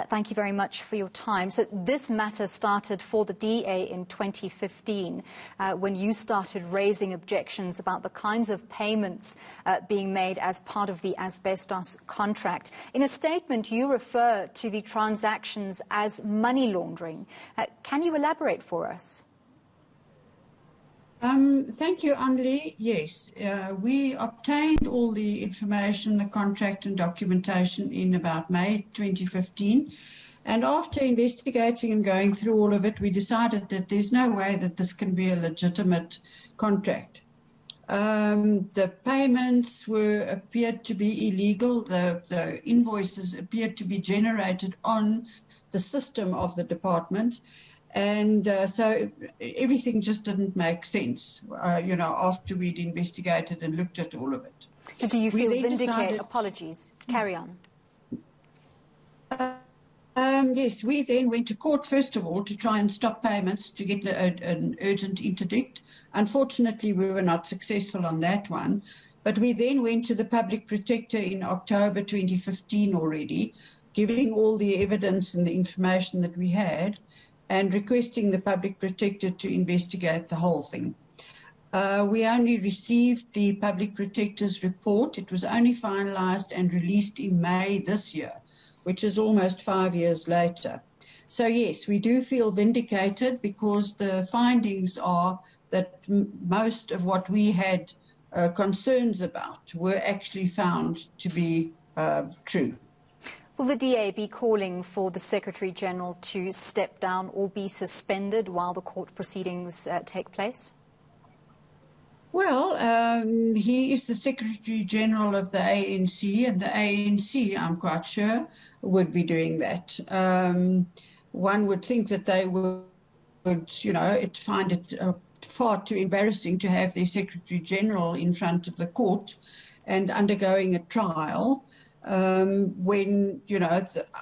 Thank you very much for your time. So this matter started for the DA in 2015 when you started raising objections about the kinds of payments being made as part of the asbestos contract. In a statement, you refer to the transactions as money laundering. Can you elaborate for us? Thank you, Anli. Yes, we obtained all the information, the contract and documentation in about May 2015. And after investigating and going through all of it, we decided that there's no way that this can be a legitimate contract. The payments appeared to be illegal. The invoices appeared to be generated on the system of the department. And so everything just didn't make sense, after we'd investigated and looked at all of it. So do you feel vindicated? Apologies. Carry on. Yes, we then went to court, first of all, to try and stop payments to get an urgent interdict. Unfortunately, we were not successful on that one. But we then went to the Public Protector in October 2015 already, giving all the evidence and the information that we had, and requesting the Public Protector to investigate the whole thing. We only received the Public Protector's report. It was only finalised and released in May this year, which is almost 5 years later. So yes, we do feel vindicated because the findings are that most of what we had concerns about were actually found to be true. Will the DA be calling for the Secretary-General to step down or be suspended while the court proceedings take place? Well, he is the Secretary-General of the ANC, and the ANC, I'm quite sure, would be doing that. One would think that they would, find it far too embarrassing to have their Secretary-General in front of the court and undergoing a trial. When,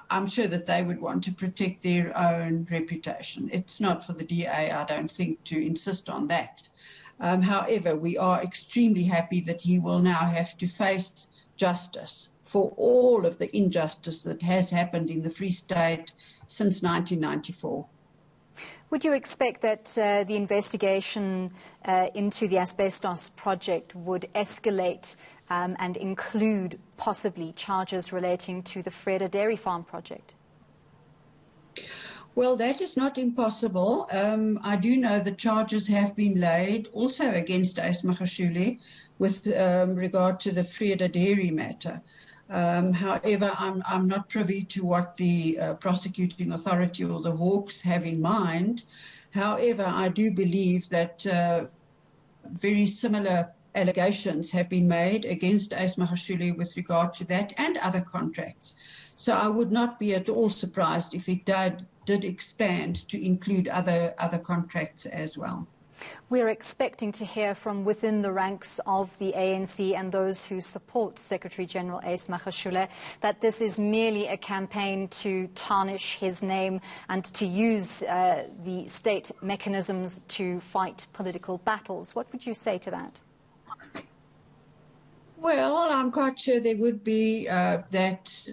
I'm sure that they would want to protect their own reputation. It's not for the DA, I don't think, to insist on that. However, we are extremely happy that he will now have to face justice for all of the injustice that has happened in the Free State since 1994. Would you expect that the investigation into the asbestos project would escalate and include possibly charges relating to the Vrede Dairy Farm project? Well, that is not impossible. I do know that charges have been laid also against Ace Magashule with regard to the Vrede Dairy matter. However, I'm not privy to what the prosecuting authority or the Hawks have in mind. However, I do believe that very similar allegations have been made against Ace Magashule with regard to that and other contracts. So I would not be at all surprised if it did expand to include other contracts as well. We're expecting to hear from within the ranks of the ANC and those who support Secretary-General Ace Magashule that this is merely a campaign to tarnish his name and to use the state mechanisms to fight political battles. What would you say to that? Well, I'm quite sure there would be that,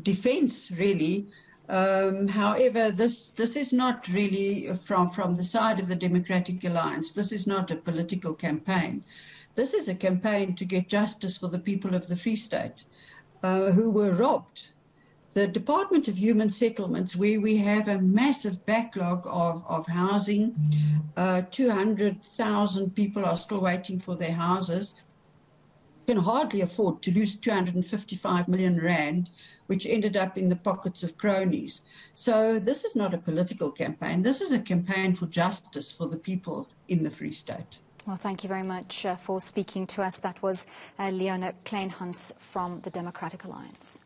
defense, really. However, this is not really from the side of the Democratic Alliance. This is not a political campaign. This is a campaign to get justice for the people of the Free State who were robbed. The Department of Human Settlements, where we have a massive backlog of housing, 200,000 people are still waiting for their houses, can hardly afford to lose 255 million rand, which ended up in the pockets of cronies. So this is not a political campaign. This is a campaign for justice for the people in the Free State. Well, thank you very much for speaking to us. That was Leona Kleynhans from the Democratic Alliance.